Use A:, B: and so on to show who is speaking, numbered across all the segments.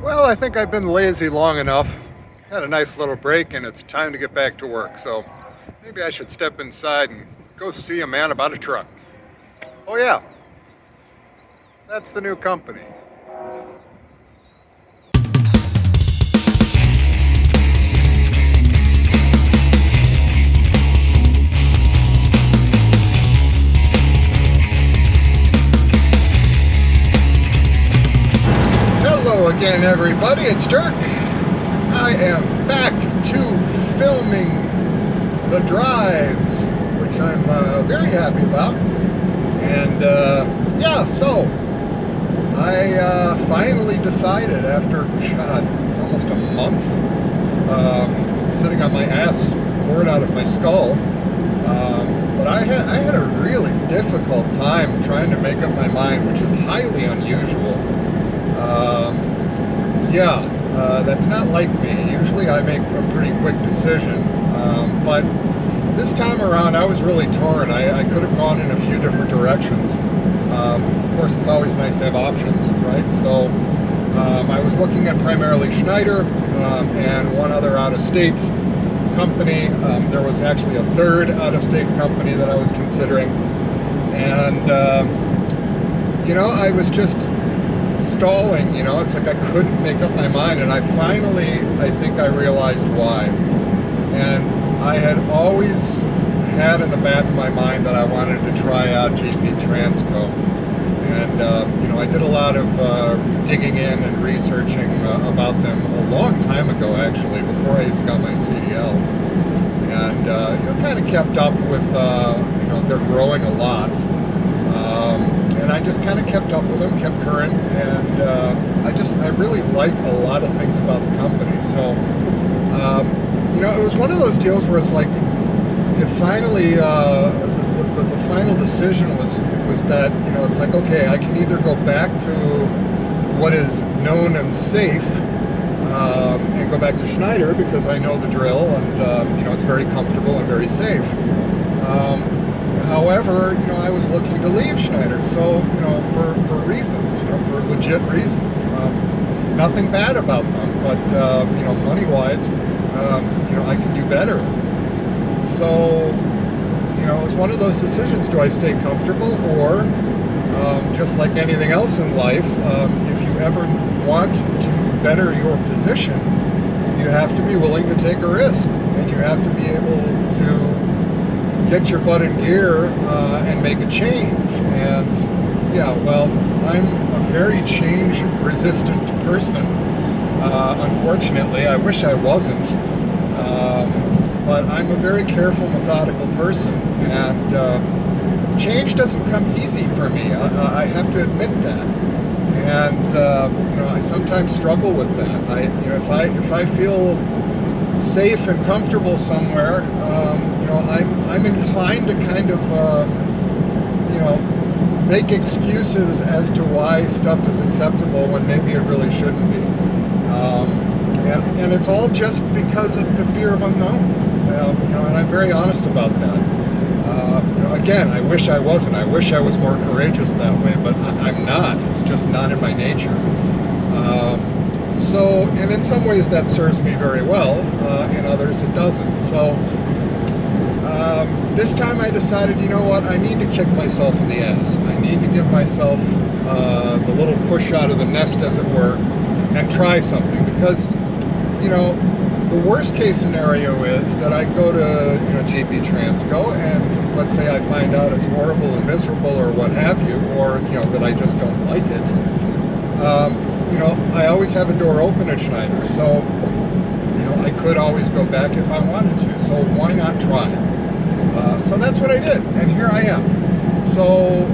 A: Well, I think I've been lazy long enough. Had a nice little break, and it's time to get back to work. So maybe I should step inside and go see a man about a truck. Oh, yeah, that's the new company. Hello again, everybody. It's Dirk. I am back to filming the drives, which I'm very happy about. And yeah, so I finally decided after, God, it's almost a month sitting on my ass, bored out of my skull. But I had a really difficult time trying to make up my mind, which is highly unusual. That's not like me. Usually I make a pretty quick decision, but this time around I was really torn. I could have gone in a few different directions. Of course, it's always nice to have options, right? So I was looking at primarily Schneider and one other out-of-state company. There was actually a third out-of-state company that I was considering, and I was just stalling. It's like I couldn't make up my mind, and I think I realized why. And I had always had in the back of my mind that I wanted to try out GP Transco, and I did a lot of digging in and researching about them a long time ago, actually, before I even got my CDL, and kind of kept up with they're growing a lot. And I just kind of kept up with them, kept current, and I really like a lot of things about the company. So, it was one of those deals where it's like, it finally, the final decision was that, it's like, okay, I can either go back to what is known and safe, and go back to Schneider because I know the drill, and, it's very comfortable and very safe. However, I was looking to leave Schneider, so, for reasons, for legit reasons. Nothing bad about them, but, money-wise, I can do better. So, it was one of those decisions. Do I stay comfortable, or, just like anything else in life, if you ever want to better your position, you have to be willing to take a risk, and you have to be able to get your butt in gear and make a change. And I'm a very change-resistant person. Unfortunately, I wish I wasn't, but I'm a very careful, methodical person, and change doesn't come easy for me. I have to admit that, and I sometimes struggle with that. If I feel safe and comfortable somewhere, I'm inclined to kind of, make excuses as to why stuff is acceptable when maybe it really shouldn't be. And it's all just because of the fear of unknown. And I'm very honest about that. Again, I wish I wasn't. I wish I was more courageous that way, but I'm not. It's just not in my nature. And in some ways that serves me very well, in others it doesn't. So this time I decided, I need to kick myself in the ass. I need to give myself the little push out of the nest, as it were, and try something. Because, the worst case scenario is that I go to, GP Transco, and let's say I find out it's horrible and miserable or what have you, or, that I just don't like it. I always have a door open at Schneider, so, I could always go back if I wanted to, so why not try it? So that's what I did, and here I am. So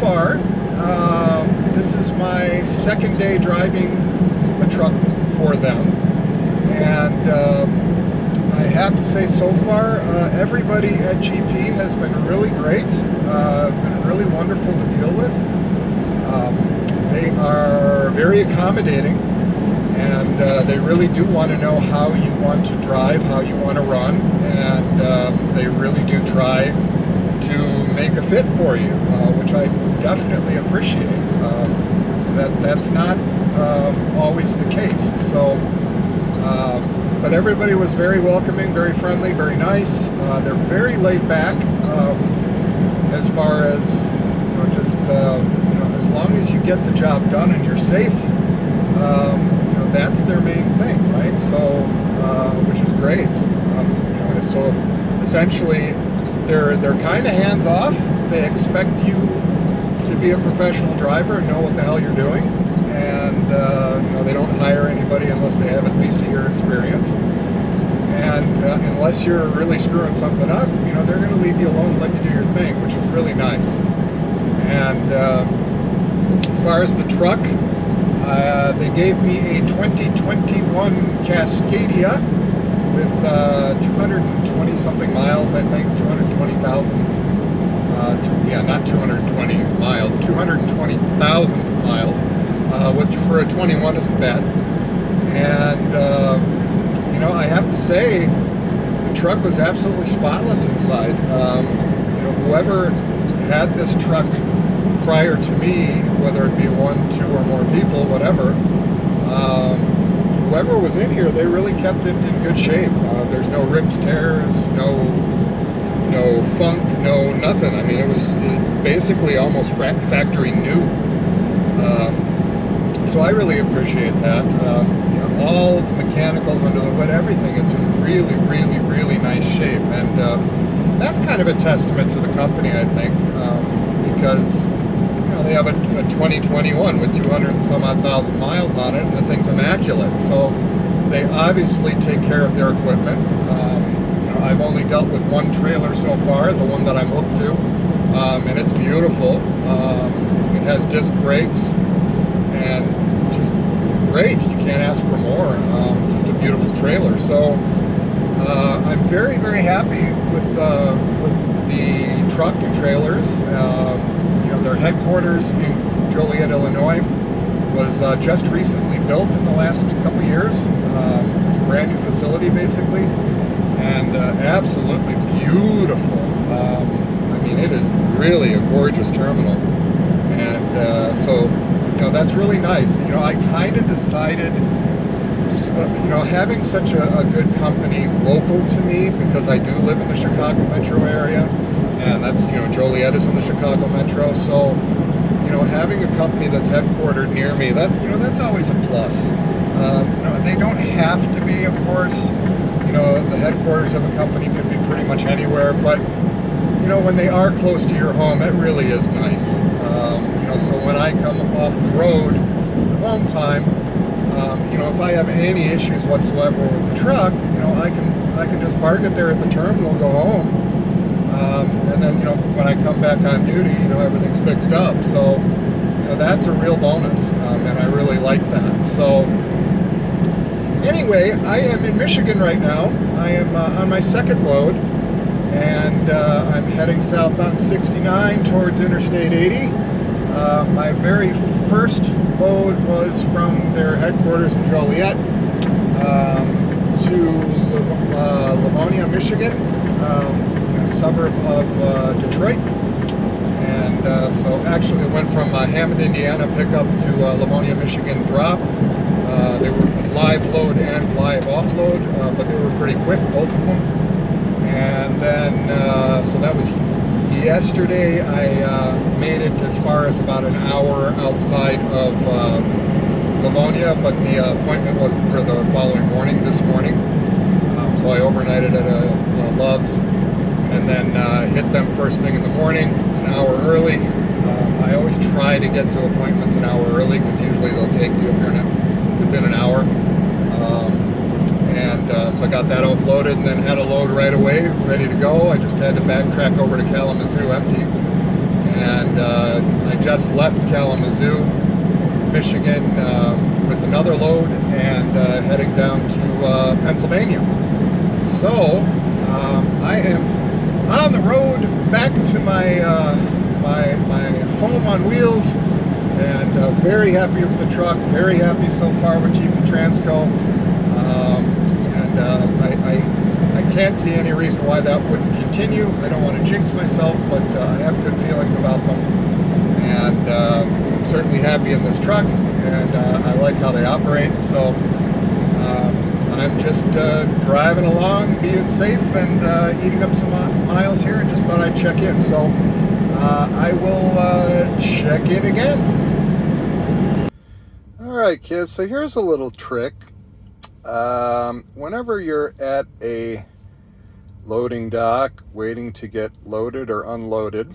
A: far, this is my second day driving a truck for them, and I have to say, so far, everybody at GP has been really great, been really wonderful to deal with. They are very accommodating, and they really do want to know how you want to drive, how you want to run, and they really do try to make a fit for you, which I definitely appreciate. That's not always the case. So, but everybody was very welcoming, very friendly, very nice. They're very laid back as far as, just as long as you get the job done and you're safe. That's their main thing, right? So, which is great. So essentially, they're kind of hands off. They expect you to be a professional driver and know what the hell you're doing, and they don't hire anybody unless they have at least a year experience. And unless you're really screwing something up, they're going to leave you alone and let you do your thing, which is really nice. And as far as the truck, they gave me a 2021 Cascadia with 220 something miles, I think, 220,000. Not 220 miles, 220,000 miles, which for a 21 isn't bad. And I have to say, the truck was absolutely spotless inside. Whoever had this truck prior to me, whether it be one, two, or more people, whatever, whoever was in here, they really kept it in good shape. There's no rips, tears, no funk, no nothing. I mean, it was basically almost factory new. So I really appreciate that. All the mechanicals under the hood, everything, it's in really, really, really nice shape. And that's kind of a testament to the company, I think, because they have a 2021 with 200 and some odd thousand miles on it, and the thing's immaculate. So they obviously take care of their equipment. I've only dealt with one trailer so far, the one that I'm hooked to, and it's beautiful. It has disc brakes and just great. You can't ask for more. Just a beautiful trailer. So I'm very, very happy with the truck and trailers. Their headquarters in Joliet, Illinois was just recently built in the last couple of years. It's a brand new facility, basically. And absolutely beautiful. I mean, it is really a gorgeous terminal, and so that's really nice. I kind of decided, having such a good company local to me, because I do live in the Chicago metro area, and that's Joliet is in the Chicago metro. So having a company that's headquartered near me, that's always a plus. They don't have to be, of course. The headquarters of a company can be pretty much anywhere, but when they are close to your home, it really is nice. So when I come off the road for home time, if I have any issues whatsoever with the truck, I can just park it there at the terminal, go home, and then when I come back on duty, everything's fixed up. So that's a real bonus, and I really like that. So. Anyway, I am in Michigan right now. I am on my second load, and I'm heading south on 69 towards Interstate 80. My very first load was from their headquarters in Joliet to Livonia, Michigan, a suburb of Detroit. And so actually it went from Hammond, Indiana pickup to Livonia, Michigan drop. They were live load and live offload, but they were pretty quick, both of them. And then, so that was yesterday. I made it as far as about an hour outside of Livonia, but the appointment wasn't for the following morning, this morning. So I overnighted at Love's, and then hit them first thing in the morning, an hour early. I always try to get to appointments an hour early, because usually they'll take you if you're within an hour. So I got that offloaded, and then had a load right away, ready to go. I just had to backtrack over to Kalamazoo empty. And I just left Kalamazoo, Michigan, with another load, and heading down to Pennsylvania. So I am on the road back to my home on wheels, and very happy with the truck, very happy so far with GP Transco, and I can't see any reason why that wouldn't continue. I don't want to jinx myself, but I have good feelings about them, and I'm certainly happy in this truck, and I like how they operate. So I'm just driving along, being safe, and eating up some miles here, and just thought I'd check in. So I will check in again. All right, kids, so here's a little trick. Whenever you're at a loading dock waiting to get loaded or unloaded,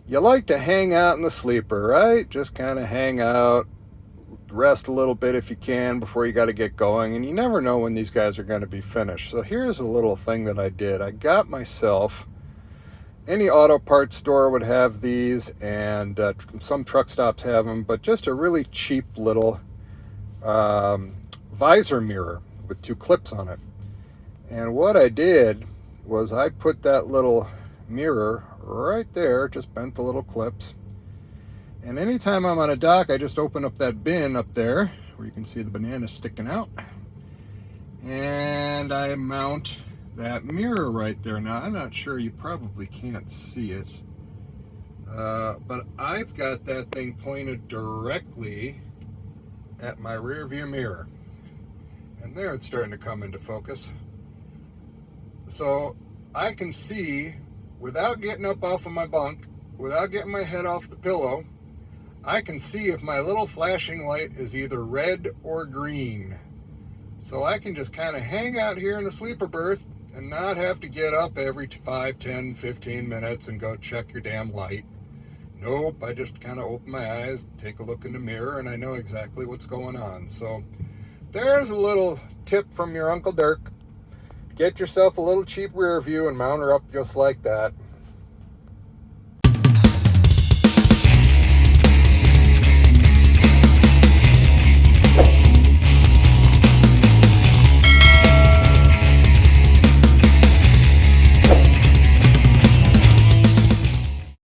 A: you like to hang out in the sleeper, right? Just kind of hang out, rest a little bit if you can before you got to get going, and you never know when these guys are going to be finished. So here's a little thing that I did. I got myself, any auto parts store would have these, and some truck stops have them, but just a really cheap little visor mirror with 2 clips on it. And what I did was I put that little mirror right there, just bent the little clips, and anytime I'm on a dock, I just open up that bin up there where you can see the banana sticking out, and I mount that mirror right there. Now, I'm not sure, you probably can't see it, but I've got that thing pointed directly at my rear view mirror, and there it's starting to come into focus. So I can see, without getting up off of my bunk, without getting my head off the pillow, I can see if my little flashing light is either red or green. So I can just kind of hang out here in the sleeper berth and not have to get up every 5, 10, 15 minutes and go check your damn light. Nope, I just kind of open my eyes, take a look in the mirror, and I know exactly what's going on. So there's a little tip from your Uncle Dirk. Get yourself a little cheap rear view and mount her up just like that.